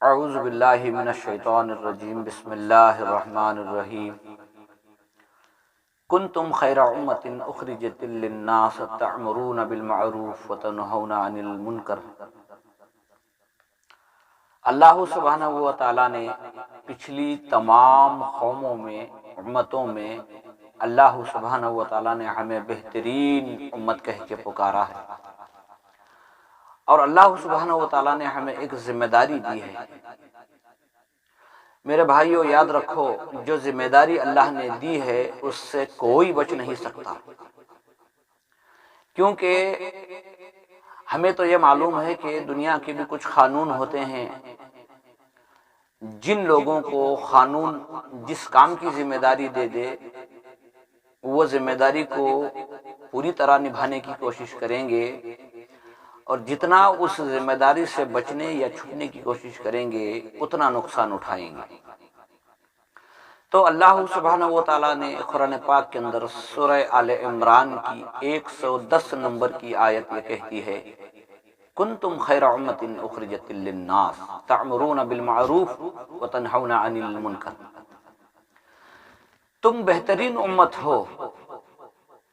اعوذ باللہ من الشیطان الرجیم بسم اللہ الرحمن الرحیم کنتم خیر امۃ اخرجت للناس تأمرون بالمعروف وتنہون عن المنکر۔ اللہ سبحانہ و تعالیٰ نے پچھلی تمام قوموں میں، امتوں میں اللہ سبحانہ و تعالیٰ نے ہمیں بہترین امت کہہ کے پکارا ہے، اور اللہ سبحانہ و تعالیٰ نے ہمیں ایک ذمہ داری دی ہے۔ میرے بھائیو یاد رکھو، جو ذمہ داری اللہ نے دی ہے اس سے کوئی بچ نہیں سکتا، کیونکہ ہمیں تو یہ معلوم ہے کہ دنیا کے بھی کچھ قانون ہوتے ہیں۔ جن لوگوں کو قانون جس کام کی ذمہ داری دے دے وہ ذمہ داری کو پوری طرح نبھانے کی کوشش کریں گے، اور جتنا اس ذمہ داری سے بچنے یا چھپنے کی کوشش کریں گے اتنا نقصان اٹھائیں گے۔ تو اللہ سبحانہ و تعالیٰ نے قرآن پاک کے اندر سورہ آل عمران کی 110 نمبر کی آیت یہ کہتی ہے، کنتم خیر امۃ اخرجت للناس تأمرون بالمعروف وتنہون عن المنکر۔ تم بہترین امت ہو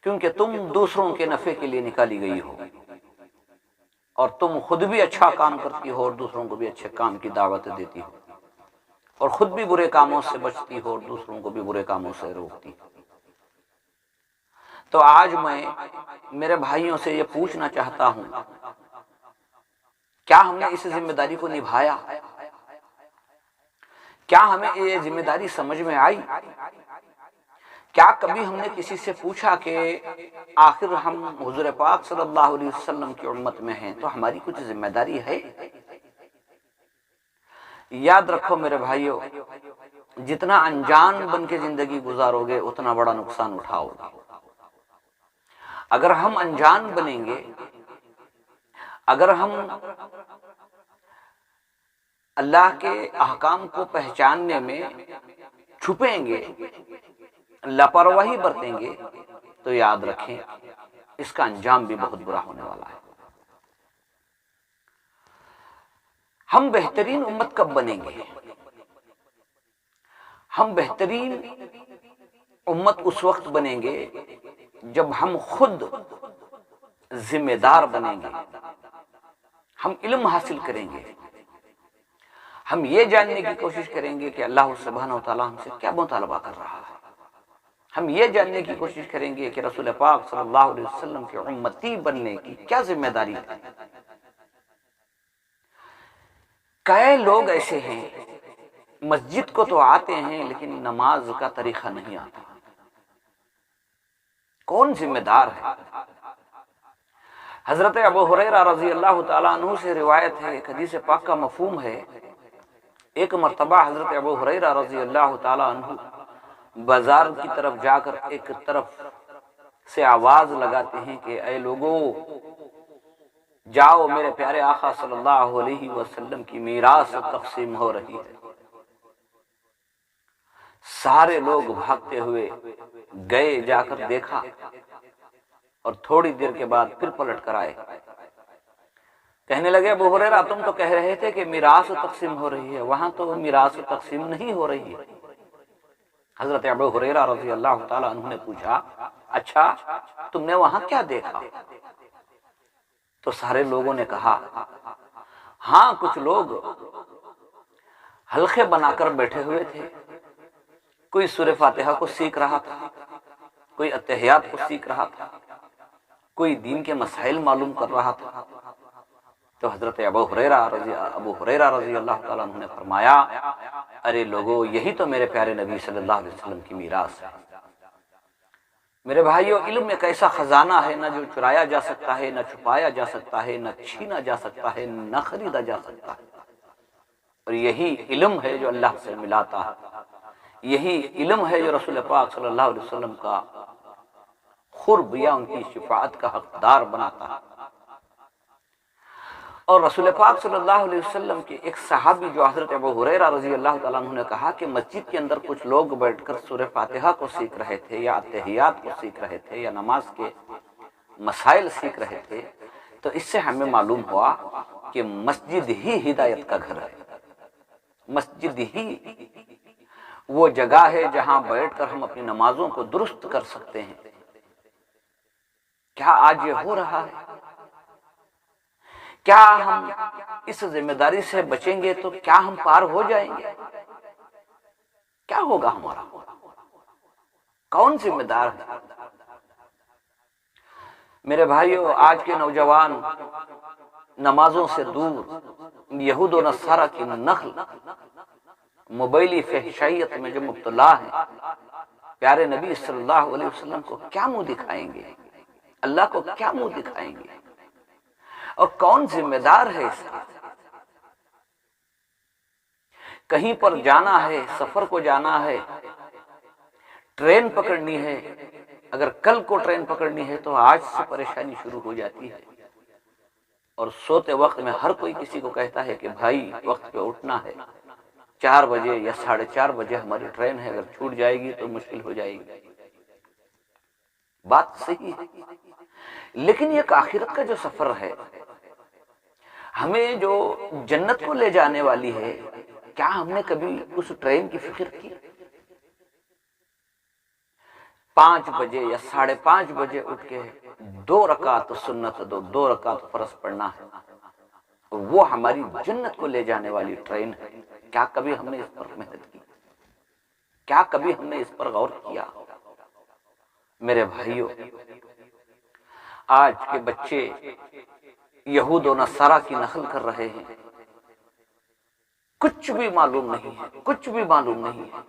کیونکہ تم دوسروں کے نفع کے لیے نکالی گئی ہو، اور تم خود بھی اچھا کام کرتی ہو اور دوسروں کو بھی اچھے کام کی دعوت دیتی ہو، اور خود بھی برے کاموں سے بچتی ہو اور دوسروں کو بھی برے کاموں سے روکتی ہو۔ تو آج میں میرے بھائیوں سے یہ پوچھنا چاہتا ہوں، کیا ہم نے اس ذمہ داری کو نبھایا؟ کیا ہمیں یہ ذمہ داری سمجھ میں آئی؟ کیا کبھی ہم نے کسی سے پوچھا کہ آخر ہم حضور پاک صلی اللہ علیہ وسلم کی امت میں ہیں تو ہماری کچھ ذمہ داری ہے؟ یاد رکھو میرے بھائیو، جتنا انجان بن کے زندگی گزارو گے اتنا بڑا نقصان اٹھاؤ گے۔ اگر ہم انجان بنیں گے، اگر ہم اللہ کے احکام کو پہچاننے میں چھپیں گے، لاپرواہی برتیں گے، تو یاد رکھیں اس کا انجام بھی بہت برا ہونے والا ہے۔ ہم بہترین امت کب بنیں گے؟ ہم بہترین امت اس وقت بنیں گے جب ہم خود ذمہ دار بنیں گے، ہم علم حاصل کریں گے، ہم یہ جاننے کی کوشش کریں گے کہ اللہ سبحانہ و تعالیٰ ہم سے کیا مطالبہ کر رہا ہے، ہم یہ جاننے کی کوشش کریں گے کہ رسول پاک صلی اللہ علیہ وسلم کے امتی بننے کی کیا ذمہ داری ہے۔ کئی لوگ ایسے ہیں مسجد کو تو آتے ہیں لیکن نماز کا طریقہ نہیں آتا۔ کون ذمہ دار ہے؟ حضرت ابو ہریرہ رضی اللہ تعالیٰ عنہ سے روایت ہے، ایک حدیث پاک کا مفہوم ہے، ایک مرتبہ حضرت ابو ہریرہ رضی اللہ تعالیٰ عنہ بازار کی طرف جا کر ایک طرف سے آواز لگاتے ہیں کہ اے لوگوں، جاؤ میرے پیارے آقا صلی اللہ علیہ وسلم کی میراث تقسیم ہو رہی ہے۔ سارے لوگ بھاگتے ہوئے گئے، جا کر دیکھا، اور تھوڑی دیر کے بعد پھر پلٹ کر آئے، کہنے لگے ابو ہریرہ تم تو کہہ رہے تھے کہ میراث تقسیم ہو رہی ہے، وہاں تو میراث تقسیم نہیں ہو رہی ہے۔ حضرت ابو ہریرہ رضی اللہ تعالیٰ عنہ نے پوچھا، اچھا تم نے وہاں کیا دیکھا؟ تو سارے لوگوں نے کہا، ہاں کچھ لوگ حلقے بنا کر بیٹھے ہوئے تھے، کوئی سورہ فاتحہ کو سیکھ رہا تھا، کوئی اتحیات کو سیکھ رہا تھا، کوئی دین کے مسائل معلوم کر رہا تھا۔ تو حضرت ابو ہریرہ رضی اللہ تعالیٰ عنہ نے فرمایا، ارے لوگو، یہی تو میرے پیارے نبی صلی اللہ علیہ وسلم کی میراث ہے۔ میرے بھائیو، علم ایک ایسا خزانہ ہے نہ جو چرایا جا سکتا ہے، نہ چھپایا جا سکتا ہے، نہ چھینا جا سکتا ہے، نہ خریدا جا سکتا ہے، اور یہی علم ہے جو اللہ سے ملاتا ہے، یہی علم ہے جو رسول پاک صلی اللہ علیہ وسلم کا قرب یا ان کی شفاعت کا حقدار بناتا ہے۔ اور رسول پاک صلی اللہ علیہ وسلم کے ایک صحابی جو حضرت ابو ہریرہ رضی اللہ تعالیٰ عنہ نے کہا کہ مسجد کے اندر کچھ لوگ بیٹھ کر سورہ فاتحہ کو سیکھ رہے تھے، یا اتحیات کو سیکھ رہے تھے، یا نماز کے مسائل سیکھ رہے تھے، تو اس سے ہمیں معلوم ہوا کہ مسجد ہی ہدایت کا گھر ہے۔ مسجد ہی وہ جگہ ہے جہاں بیٹھ کر ہم اپنی نمازوں کو درست کر سکتے ہیں۔ کیا آج یہ ہو رہا ہے؟ کیا ہم اس ذمہ داری سے بچیں گے تو کیا ہم پار ہو جائیں گے؟ کیا ہوگا ہمارا؟ کون ذمہ دار ہے؟ میرے بھائیو، آج کے نوجوان نمازوں سے دور، یہود و نصارہ کی نقل موبائلی فحشائیت میں جو مبتلا ہے، پیارے نبی صلی اللہ علیہ وسلم کو کیا منہ دکھائیں گے؟ اللہ کو کیا منہ دکھائیں گے؟ اور کون ذمہ دار ہے اس کا؟ کہیں پر جانا ہے، سفر کو جانا ہے، ٹرین پکڑنی ہے، اگر کل کو ٹرین پکڑنی ہے تو آج سے پریشانی شروع ہو جاتی ہے، اور سوتے وقت میں ہر کوئی کسی کو کہتا ہے کہ بھائی وقت پہ اٹھنا ہے، 4 بجے یا 4:30 بجے ہماری ٹرین ہے، اگر چھوٹ جائے گی تو مشکل ہو جائے گی۔ بات صحیح ہے، لیکن یہ آخرت کا جو سفر ہے، ہمیں جو جنت کو لے جانے والی ہے، کیا ہم نے کبھی اس ٹرین کی فکر کی؟ 5 بجے یا 5:30 بجے اٹھ کے 2 رکعت سنت 2 رکعت فرض پڑھنا ہے، وہ ہماری جنت کو لے جانے والی ٹرین ہے۔ کیا کبھی ہم نے اس پر محنت کی؟ کیا کبھی ہم نے اس پر غور کیا؟ میرے بھائیوں، آج کے بچے یہود و نصارہ کی نقل کر رہے ہیں، کچھ بھی معلوم نہیں ہے، کچھ بھی معلوم نہیں ہے۔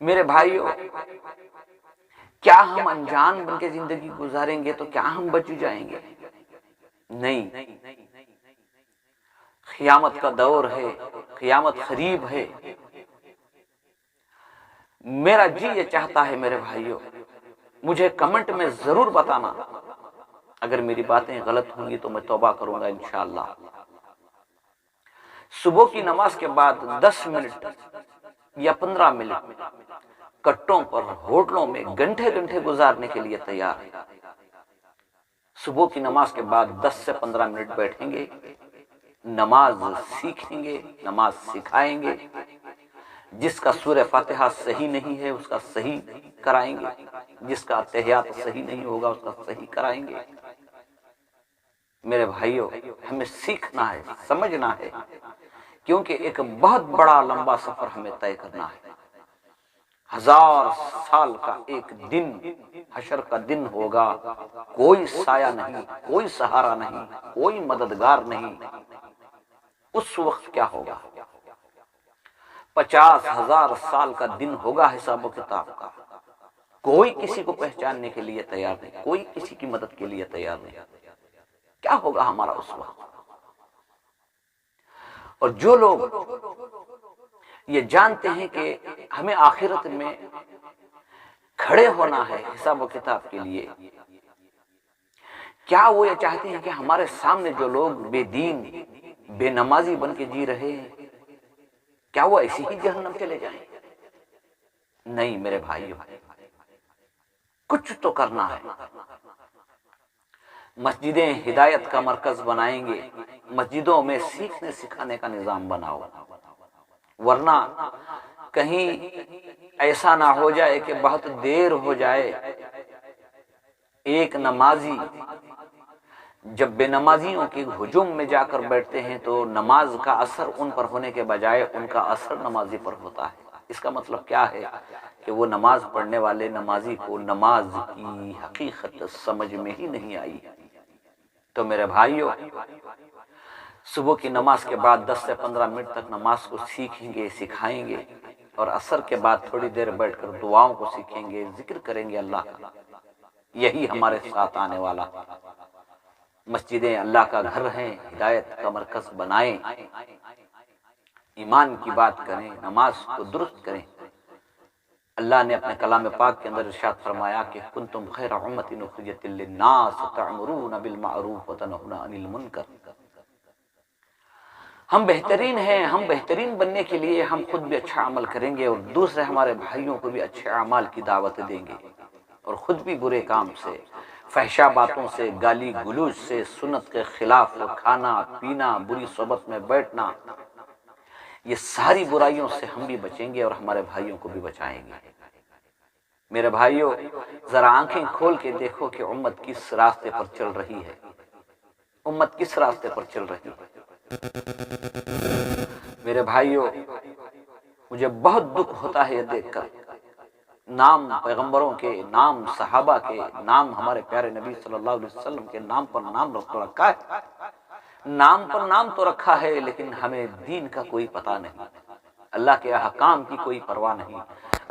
میرے بھائیوں، کیا ہم انجان بن کے زندگی گزاریں گے تو کیا ہم بچ جائیں گے؟ نہیں، قیامت کا دور ہے، قیامت قریب ہے۔ میرا جی یہ چاہتا ہے میرے بھائیوں، مجھے کمنٹ میں ضرور بتانا، اگر میری باتیں غلط ہوں گی تو میں توبہ کروں گا انشاءاللہ۔ صبح کی نماز کے بعد 10 منٹ یا 15 منٹ کٹوں پر، ہوٹلوں میں گھنٹے گھنٹے گزارنے کے لیے تیار ہے۔ صبح کی نماز کے بعد 10 سے 15 منٹ بیٹھیں گے، نماز سیکھیں گے، نماز سکھائیں گے۔ جس کا سورہ فاتحہ صحیح نہیں ہے اس کا صحیح کرائیں گے، جس کا تحیات صحیح نہیں ہوگا اس کا صحیح کرائیں گے۔ میرے بھائیوں، ہمیں سیکھنا ہے، سمجھنا ہے، کیونکہ ایک بہت بڑا لمبا سفر ہمیں طے کرنا ہے۔ 1000 سال کا ایک دن، حشر کا دن ہوگا، کوئی سایہ نہیں، کوئی سہارا نہیں، کوئی مددگار نہیں۔ اس وقت کیا ہوگا؟ 50,000 سال کا دن ہوگا حساب و کتاب کا، کوئی کسی کو پہچاننے کے لیے تیار نہیں، کوئی کسی کی مدد کے لیے تیار نہیں۔ کیا ہوگا ہمارا اس وقت؟ اور جو لوگ یہ جانتے ہیں کہ ہمیں آخرت میں کھڑے ہونا ہے حساب و کتاب کے لیے، کیا وہ یہ چاہتے ہیں کہ ہمارے سامنے جو لوگ بے دین، بے نمازی بن کے جی رہے ہیں، کیا وہ ایسی ہی جہنم چلے جائیں؟ نہیں میرے بھائیو، کچھ تو کرنا ہے۔ مسجدیں ہدایت کا مرکز بنائیں گے، مسجدوں میں سیکھنے سکھانے کا نظام بناؤ، ورنہ کہیں ایسا نہ ہو جائے کہ بہت دیر ہو جائے، ایک نمازی جب بے نمازیوں کے ہجوم میں جا کر بیٹھتے ہیں تو نماز کا اثر ان پر ہونے کے بجائے ان کا اثر نمازی پر ہوتا ہے۔ اس کا مطلب کیا ہے کہ وہ نماز پڑھنے والے نمازی کو نماز کی حقیقت سمجھ میں ہی نہیں آئی۔ تو میرے بھائیوں، صبح کی نماز کے بعد 10 سے 15 منٹ تک نماز کو سیکھیں گے، سکھائیں گے، اور عصر کے بعد تھوڑی دیر بیٹھ کر دعاؤں کو سیکھیں گے، ذکر کریں گے اللہ کا۔ یہی ہمارے ساتھ آنے والا۔ مسجدیں اللہ کا گھر ہیں، ہدایت کا مرکز بنائیں، ایمان کی بات کریں، نماز کو درست کریں۔ اللہ نے اپنے کلام پاک کے اندر ارشاد فرمایا کہ کنتم خیر امۃ اخرجت للناس تأمرون بالمعروف وتنہون عن المنکر۔ ہم بہترین ہیں، ہم بہترین بننے کے لیے ہم خود بھی اچھا عمل کریں گے اور دوسرے ہمارے بھائیوں کو بھی اچھے اعمال کی دعوت دیں گے، اور خود بھی برے کام سے، فحشا باتوں سے، گالی گلوچ سے، سنت کے خلاف کھانا پینا، بری صحبت میں بیٹھنا، یہ ساری برائیوں سے ہم بھی بچیں گے اور ہمارے بھائیوں کو بھی بچائیں گے۔ میرے بھائیوں، ذرا آنکھیں کھول کے دیکھو کہ امت کس راستے پر چل رہی ہے، امت کس راستے پر چل رہی ہے۔ میرے بھائیوں، مجھے بہت دکھ ہوتا ہے یہ دیکھ کر، نام پیغمبروں کے، نام صحابہ کے، نام ہمارے پیارے نبی صلی اللہ علیہ وسلم کے نام پر نام رکھا ہے، نام پر نام تو رکھا ہے، لیکن ہمیں دین کا کوئی پتہ نہیں، اللہ کے احکام کی کوئی پرواہ نہیں،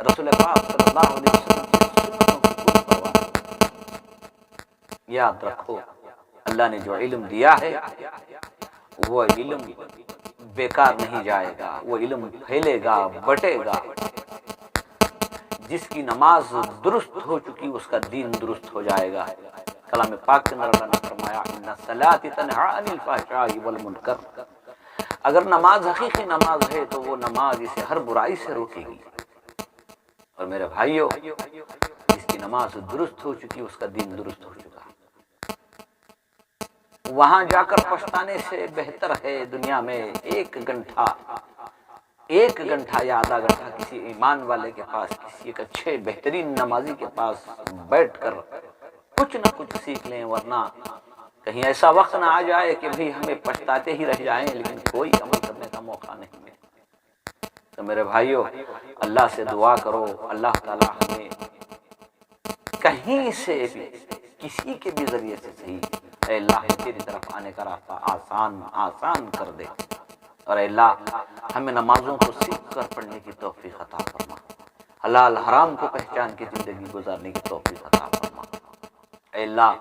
رسول پاک صلی اللہ علیہ وسلم کی سنتوں کی کوئی پرواہ نہیں۔ یاد رکھو، اللہ نے جو علم دیا ہے وہ علم بیکار نہیں جائے گا، وہ علم پھیلے گا، بٹے گا۔ جس کی نماز درست ہو چکی اس کا دین درست ہو جائے گا۔ کلام پاک کے اندر اللہ نے فرمایا ان الصلاۃ تنہی عن الفحشاء والمنکر، اگر نماز حقیقی نماز ہے تو وہ نماز اسے ہر برائی سے روکے گی۔ اور میرے بھائیوں، جس کی نماز درست ہو چکی اس کا دین درست ہو چکا، وہاں جا کر پچھتانے سے بہتر ہے دنیا میں ایک گھنٹہ یا آدھا گھنٹہ کسی ایمان والے کے پاس، کسی ایک اچھے بہترین نمازی کے پاس بیٹھ کر کچھ نہ کچھ سیکھ لیں، ورنہ کہیں ایسا وقت نہ آ جائے کہ بھئی ہمیں پچھتاتے ہی رہ جائیں لیکن کوئی عمل کرنے کا موقع نہیں ملے۔ تو میرے بھائیوں، اللہ سے دعا کرو، اللہ تعالی ہمیں کہیں سے بھی، کسی کے بھی ذریعے سے صحیح، اے اللہ تیری طرف آنے کا راستہ آسان کر دے، اور اے اللہ ہمیں نمازوں کو سیکھ کر پڑھنے کی توفیق عطا فرما، حلال حرام کو پہچان کے زندگی گزارنے کی توفیق عطا فرما۔ اے اللہ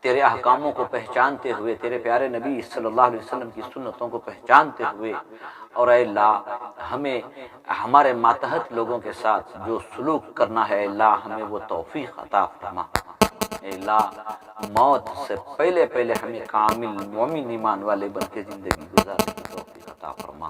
تیرے احکاموں کو پہچانتے ہوئے، تیرے پیارے نبی صلی اللہ علیہ وسلم کی سنتوں کو پہچانتے ہوئے، اور اے اللہ ہمیں ہمارے ماتحت لوگوں کے ساتھ جو سلوک کرنا ہے، اے اللہ ہمیں وہ توفیق عطا فرما۔ اے اللہ موت سے پہلے ہمیں کامل مومن ایمان والے بن کے زندگی گزارنے کی توفیق عطا فرما۔